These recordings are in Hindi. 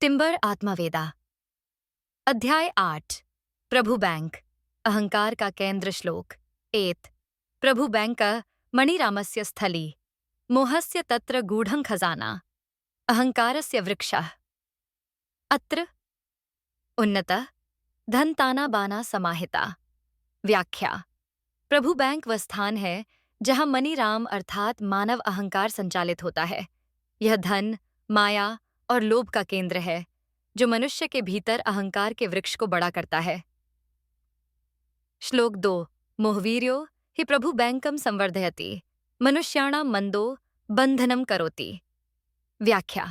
टिम्बर आत्मवेदा। अध्याय 8। प्रभु बैंक अहंकार का केंद्र श्लोक 8। प्रभु बैंक मणिरामस्य स्थली मोहस्य तत्र गूढ़ं खजाना अहंकारस्य वृक्षः अत्र उन्नतः धनताना बाना समाहिता। व्याख्या। प्रभु बैंक वह स्थान है जहां मणिराम अर्थात मानव अहंकार संचालित होता है। यह धन, माया और लोभ का केंद्र है जो मनुष्य के भीतर अहंकार के वृक्ष को बड़ा करता है। श्लोक 2। मोहवीर्यो हि प्रभु बैंकम संवर्धयति मनुष्याणां मंदो बंधनम करोति। व्याख्या।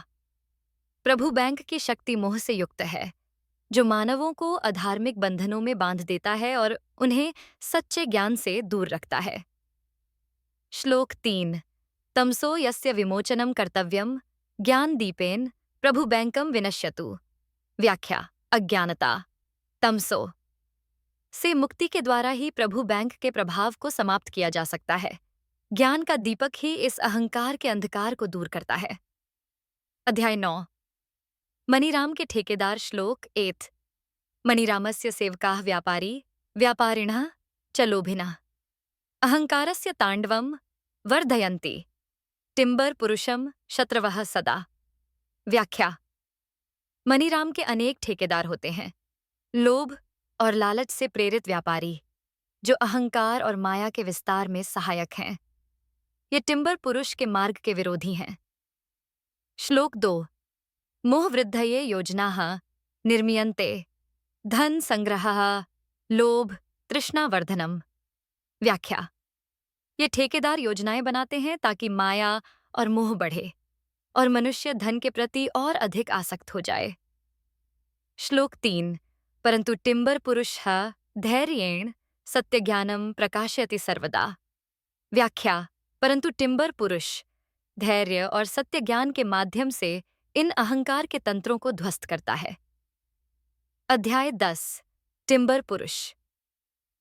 प्रभु बैंक की शक्ति मोह से युक्त है जो मानवों को अधार्मिक बंधनों में बांध देता है और उन्हें सच्चे ज्ञान से दूर रखता है। श्लोक 3। तमसो यस्य विमोचनम कर्तव्यम ज्ञान दीपेन प्रभु बैंकम विनश्यतु। व्याख्या। अज्ञानता तमसो से मुक्ति के द्वारा ही प्रभु बैंक के प्रभाव को समाप्त किया जा सकता है। ज्ञान का दीपक ही इस अहंकार के अंधकार को दूर करता है। अध्याय 9। मणिराम के ठेकेदार श्लोक 8। मणिरामस्य सेवकाः व्यापारी व्यापारिणः च लोभिनः अहंकारस्य तांडवम वर्धयन्ति टिम्बर पुरुषम शत्रवः सदा। व्याख्या। मणिराम के अनेक ठेकेदार होते हैं, लोभ और लालच से प्रेरित व्यापारी जो अहंकार और माया के विस्तार में सहायक हैं। ये टिम्बर पुरुष के मार्ग के विरोधी हैं। श्लोक 2। मोहवृद्धये योजनाः निर्मीयन्ते धन संग्रहः लोभ तृष्णावर्धनम। व्याख्या। ये ठेकेदार योजनाएं बनाते हैं ताकि माया और मोह बढ़े और मनुष्य धन के प्रति और अधिक आसक्त हो जाए। श्लोक 3। परंतु टिम्बर पुरुषः धैर्येण सत्यज्ञानम प्रकाशयति सर्वदा। व्याख्या। परंतु टिम्बर पुरुष धैर्य और सत्य ज्ञान के माध्यम से इन अहंकार के तंत्रों को ध्वस्त करता है। अध्याय 10। टिम्बर पुरुष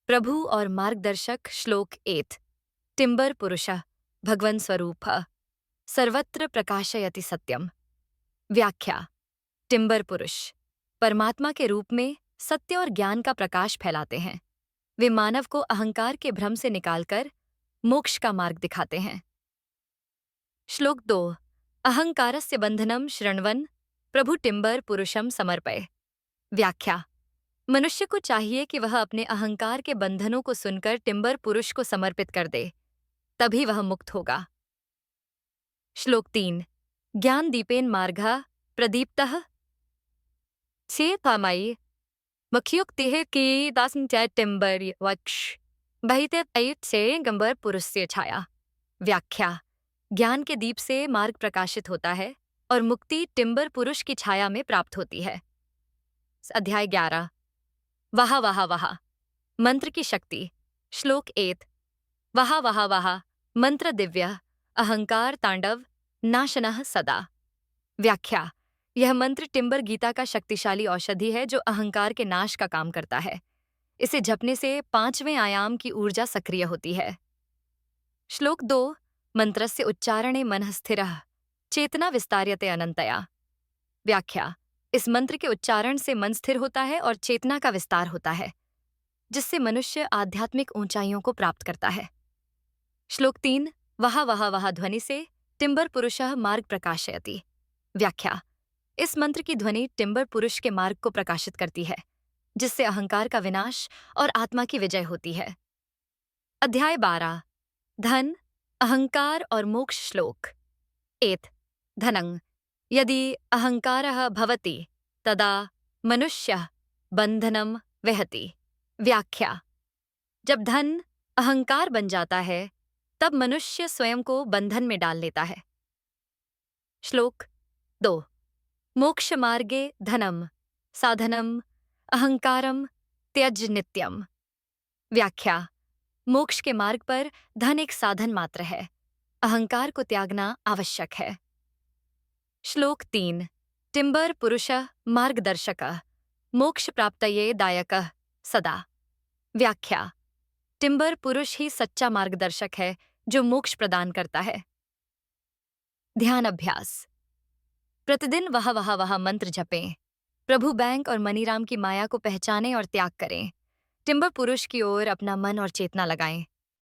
प्रभु और मार्गदर्शक श्लोक 8। टिम्बर पुरुषः भगवन् स्वरूपः सर्वत्र प्रकाशयति सत्यम। व्याख्या। टिम्बर पुरुष परमात्मा के रूप में सत्य और ज्ञान का प्रकाश फैलाते हैं। वे मानव को अहंकार के भ्रम से निकालकर मोक्ष का मार्ग दिखाते हैं। श्लोक 2। अहंकारस्य बंधनम शृण्वन् प्रभु टिम्बर पुरुषम समर्पय। व्याख्या। मनुष्य को चाहिए कि वह अपने अहंकार के बंधनों को सुनकर टिम्बर पुरुष को समर्पित कर दे, तभी वह मुक्त होगा। श्लोक 3। ज्ञान दीपेन मार्गः प्रदीप्तः छेदमयि मुख्युक्तिः की दासंत्य टिम्बर वक्ष बहिते अयुत से गंबर पुरुष से छाया। व्याख्या। ज्ञान के दीप से मार्ग प्रकाशित होता है और मुक्ति टिम्बर पुरुष की छाया में प्राप्त होती है। अध्याय 11। वाह वाह वाह मंत्र की शक्ति। श्लोक 8। वाह वाह वाह मंत्र दिव्य अहंकार तांडव नाशनः सदा। व्याख्या। यह मंत्र टिम्बर गीता का शक्तिशाली औषधि है जो अहंकार के नाश का काम करता है। इसे जपने से 5वें आयाम की ऊर्जा सक्रिय होती है। श्लोक 2। मंत्रस्य उच्चारणे मनः स्थिरः चेतना विस्तार्यते अनंतया। व्याख्या। इस मंत्र के उच्चारण से मन स्थिर होता है और चेतना का विस्तार होता है, जिससे मनुष्य आध्यात्मिक ऊंचाइयों को प्राप्त करता है। श्लोक 3। वाह वाह वाह ध्वनि से टिम्बर पुरुषः मार्ग प्रकाशयति। व्याख्या। इस मंत्र की ध्वनि टिम्बर पुरुष के मार्ग को प्रकाशित करती है, जिससे अहंकार का विनाश और आत्मा की विजय होती है। अध्याय 12। धन अहंकार और मोक्ष श्लोक 8। धनं यदि अहंकारः भवति तदा मनुष्यः बंधनं वहति। व्याख्या। जब धन अहंकार बन जाता है तब मनुष्य स्वयं को बंधन में डाल लेता है। श्लोक 2। मोक्ष मार्गे धनम साधनम अहंकारम त्यज नित्यम। व्याख्या। मोक्ष के मार्ग पर धन एक साधन मात्र है, अहंकार को त्यागना आवश्यक है। श्लोक 3। टिम्बर पुरुषः मार्गदर्शकः मोक्ष प्राप्तये दायकः सदा। व्याख्या। टिम्बर पुरुष ही सच्चा मार्गदर्शक है जो मोक्ष प्रदान करता है। ध्यान अभ्यास। प्रतिदिन वह वह वह मंत्र जपें। प्रभु बैंक और मनीराम की माया को पहचानें और त्याग करें। टिम्बर पुरुष की ओर अपना मन और चेतना लगाएं।